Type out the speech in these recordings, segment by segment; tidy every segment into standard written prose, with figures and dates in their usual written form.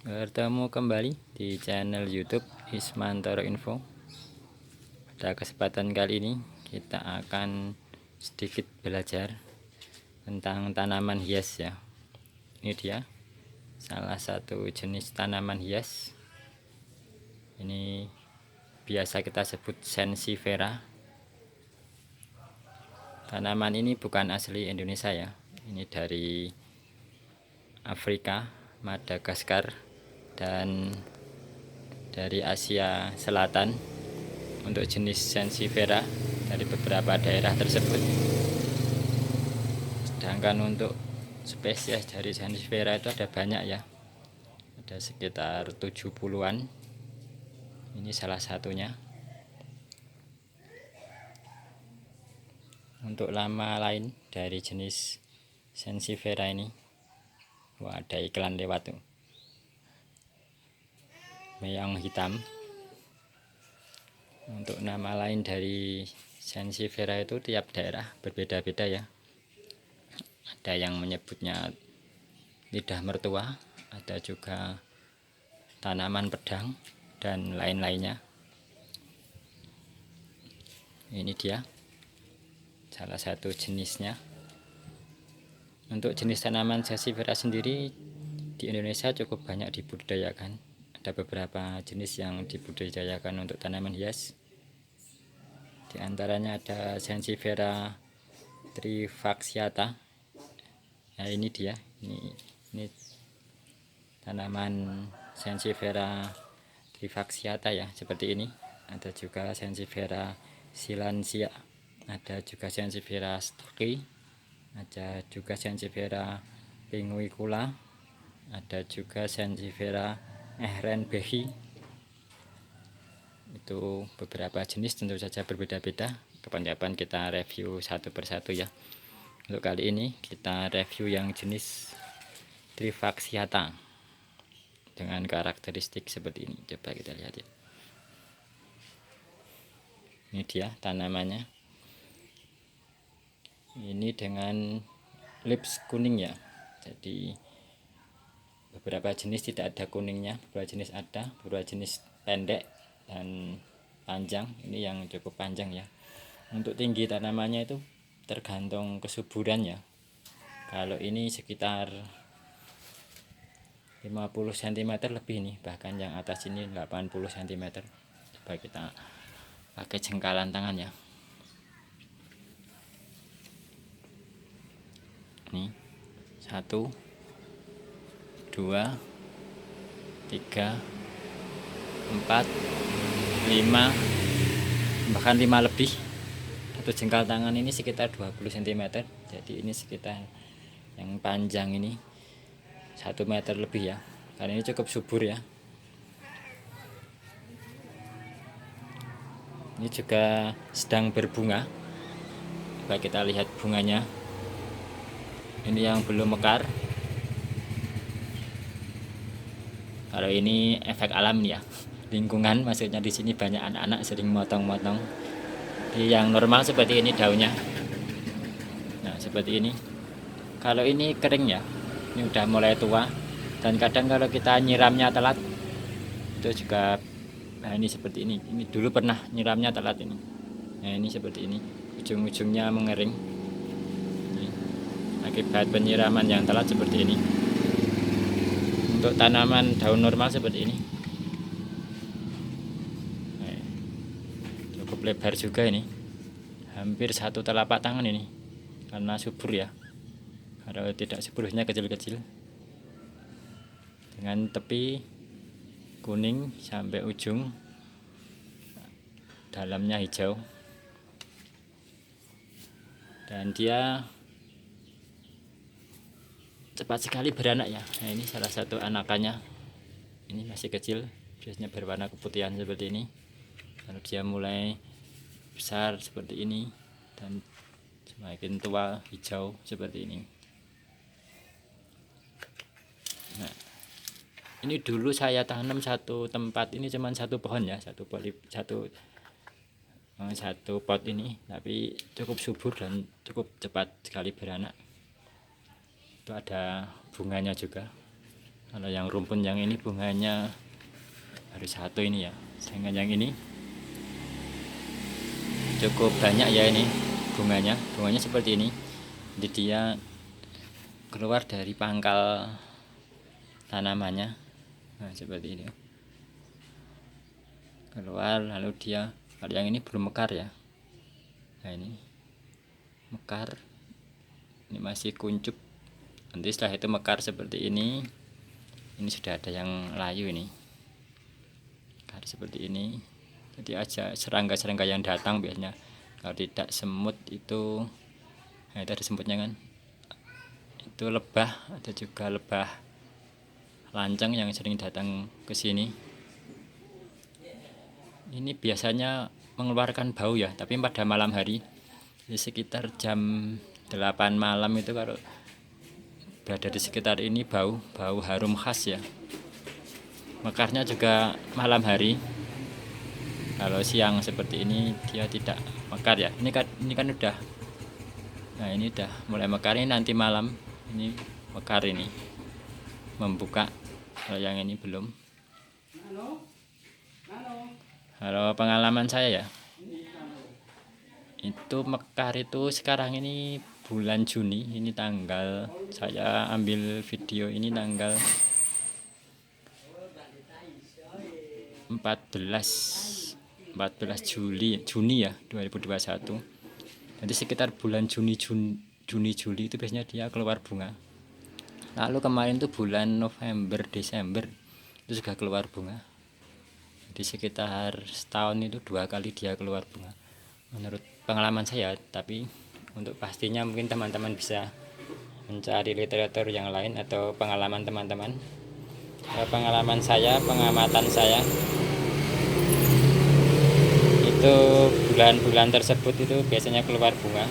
Bertemu kembali di channel YouTube Ismantoro Info. Pada kesempatan kali ini kita akan sedikit belajar tentang tanaman hias ya. Ini dia salah satu jenis tanaman hias. Ini biasa kita sebut Sansevieria. Tanaman ini bukan asli Indonesia ya. Ini dari Afrika, Madagaskar, dan dari Asia Selatan. Untuk jenis Sansevieria dari beberapa daerah tersebut. Sedangkan untuk spesies dari Sansevieria itu ada banyak ya. Ada sekitar 70-an. Ini salah satunya. Untuk nama lain dari jenis Sansevieria ini, wah, ada iklan lewat tuh. Meong hitam. Untuk nama lain dari Sansevieria itu tiap daerah berbeda-beda ya. Ada yang menyebutnya lidah mertua, ada juga tanaman pedang, dan lain-lainnya. Ini dia salah satu jenisnya. Untuk jenis tanaman Sansevieria sendiri di Indonesia cukup banyak dibudidayakan. Ada beberapa jenis yang dibudidayakan untuk tanaman hias. Di antaranya ada Sansevieria trifasciata. Nah, ini dia. Ini tanaman Sansevieria trifasciata ya, seperti ini. Ada juga Sansevieria silencia, ada juga Sansevieria stocki, ada juga Sansevieria pinguicula, ada juga Sansevieria ehrenbergii. Itu beberapa jenis, tentu saja berbeda-beda. Kapan-kapan kita review satu persatu ya. Untuk kali ini kita review yang jenis trifasciata dengan karakteristik seperti ini. Coba kita lihat ya. Ini dia tanamannya. Ini dengan leaves kuning ya. Jadi beberapa jenis tidak ada kuningnya, beberapa jenis ada, beberapa jenis pendek dan panjang. Ini yang cukup panjang ya. Untuk tinggi tanamannya itu tergantung kesuburannya. Kalau ini sekitar 50 cm lebih nih, bahkan yang atas ini 80 cm. Coba kita pakai jengkalan tangan ya. Nih, 1, 2, 3, 4, 5, bahkan 5 lebih. Satu jengkal tangan ini sekitar 20 cm. Jadi ini sekitar yang panjang ini 1 meter lebih ya. Karena ini cukup subur ya. Ini juga sedang berbunga. Coba kita lihat bunganya. Ini yang belum mekar. Kalau ini efek alam ya, lingkungan, maksudnya di sini banyak anak-anak sering motong-motong. Di yang normal seperti ini daunnya. Nah, seperti ini. Kalau ini kering ya, ini udah mulai tua. Dan kadang kalau kita nyiramnya telat, itu juga, nah ini seperti ini. Ini dulu pernah nyiramnya telat ini. Nah, ini seperti ini. Ujung-ujungnya mengering. Ini, akibat penyiraman yang telat seperti ini. Untuk tanaman daun normal seperti ini. Nah, cukup lebar juga ini. Hampir 1 telapak tangan ini. Karena subur ya. Kalau tidak suburnya kecil-kecil. Dengan tepi kuning sampai ujung, dalamnya hijau. Dan dia cepat sekali beranak ya. Nah, ini salah satu anakannya. Ini masih kecil, biasanya berwarna keputihan seperti ini. Kalau dia mulai besar seperti ini dan semakin tua hijau seperti ini. Nah, ini dulu saya tanam satu tempat ini cuma satu pohon ya, satu pot ini, tapi cukup subur dan cukup cepat sekali beranak. Itu ada bunganya juga. Kalau yang rumpun yang ini bunganya baru satu ini ya, sedangkan yang ini cukup banyak ya. Ini bunganya seperti ini, jadi dia keluar dari pangkal tanamannya. Nah, seperti ini keluar, lalu dia, kalau yang ini belum mekar ya. Nah, ini mekar, ini masih kuncup, nanti setelah itu mekar seperti ini. Ini sudah ada yang layu, ini mekar seperti ini. Jadi aja serangga-serangga yang datang biasanya, kalau tidak semut itu, nah itu ada semutnya kan, itu lebah, ada juga lebah lancang yang sering datang ke sini. Ini biasanya mengeluarkan bau ya, tapi pada malam hari di sekitar jam 8 malam itu kalau berada di sekitar ini bau harum khas ya. Mekarnya juga malam hari. Kalau siang seperti ini dia tidak mekar ya. Ini kan udah, nah ini udah mulai mekar, ini nanti malam ini mekar, ini membuka. Kalau yang ini belum. Kalau pengalaman saya ya, itu mekar itu sekarang ini bulan Juni, ini tanggal, saya ambil video ini tanggal 14 Juni ya 2021. Jadi sekitar bulan Juni Juli itu biasanya dia keluar bunga. Lalu kemarin tuh bulan November Desember itu juga keluar bunga. Jadi sekitar setahun itu 2 kali dia keluar bunga menurut pengalaman saya. Tapi untuk pastinya mungkin teman-teman bisa mencari literatur yang lain atau pengalaman teman-teman. Pengalaman saya, pengamatan saya, itu bulan-bulan tersebut itu biasanya keluar bunga.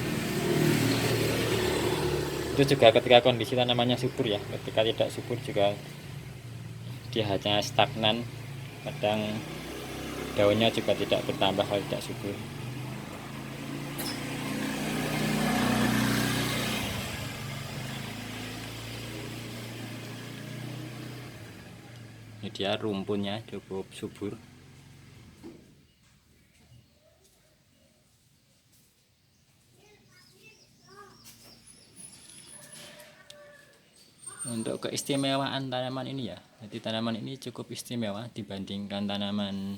Itu juga ketika kondisi tanamannya subur ya. Ketika tidak subur juga dia hanya stagnan, kadang daunnya juga tidak bertambah kalau tidak subur. Ini dia rumpunnya cukup subur. Untuk keistimewaan tanaman ini ya, jadi tanaman ini cukup istimewa dibandingkan tanaman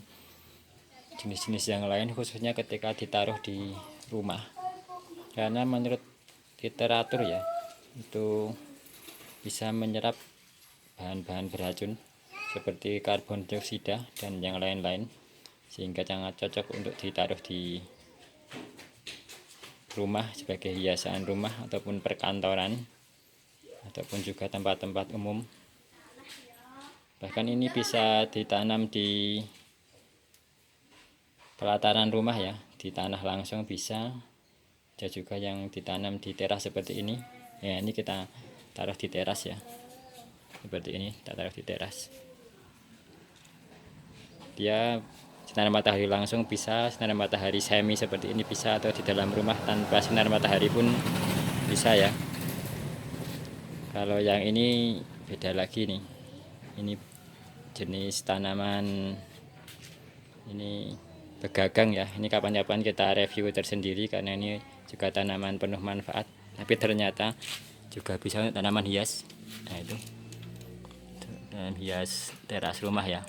jenis-jenis yang lain, khususnya ketika ditaruh di rumah. Karena menurut literatur ya, itu bisa menyerap bahan-bahan beracun seperti karbon dioksida dan yang lain-lain, sehingga sangat cocok untuk ditaruh di rumah sebagai hiasan rumah ataupun perkantoran ataupun juga tempat-tempat umum. Bahkan ini bisa ditanam di pelataran rumah ya, di tanah langsung bisa. Ada juga yang ditanam di teras seperti ini ya. Ini kita taruh di teras ya, seperti ini kita taruh di teras. Dia sinar matahari langsung bisa, sinar matahari semi seperti ini bisa, atau di dalam rumah tanpa sinar matahari pun bisa ya. Kalau yang ini beda lagi nih, ini jenis tanaman ini begagang ya. Ini kapan-kapan kita review tersendiri karena ini juga tanaman penuh manfaat, tapi ternyata juga bisa untuk tanaman hias. Nah itu tanaman hias teras rumah ya.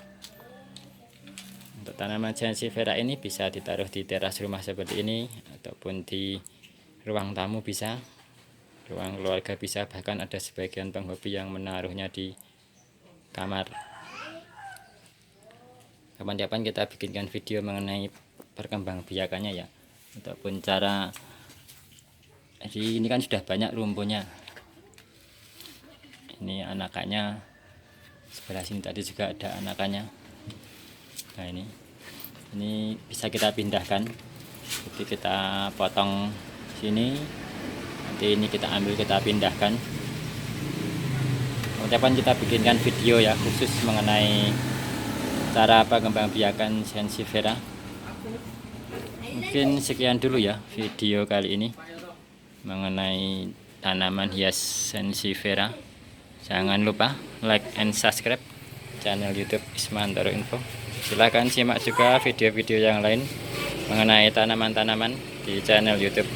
Untuk tanaman Sansevieria ini bisa ditaruh di teras rumah seperti ini, ataupun di ruang tamu bisa, ruang keluarga bisa, bahkan ada sebagian penghobi yang menaruhnya di kamar. Kapan-kapan kita bikinkan video mengenai perkembangbiakannya ya, ataupun cara. Jadi ini kan sudah banyak rumpunnya. Ini anakannya sebelah sini, tadi juga ada anakannya. Nah ini bisa kita pindahkan. Jadi kita potong sini, nanti ini kita ambil, kita pindahkan. Kapan kita bikinkan video ya khusus mengenai cara pengembangbiakan Sansevieria. Mungkin sekian dulu ya video kali ini mengenai tanaman hias Sansevieria. Jangan lupa like and subscribe channel YouTube Ismantoro Info. Silahkan simak juga video-video yang lain mengenai tanaman-tanaman di channel YouTube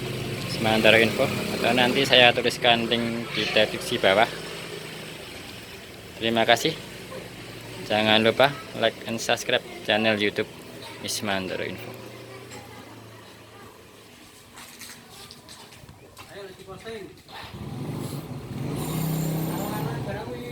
Ismantoro Info, atau nanti saya tuliskan link di deskripsi bawah. Terima kasih. Jangan lupa like and subscribe channel YouTube Ismantoro Info. Ayo diposting. Kalau anak barang iki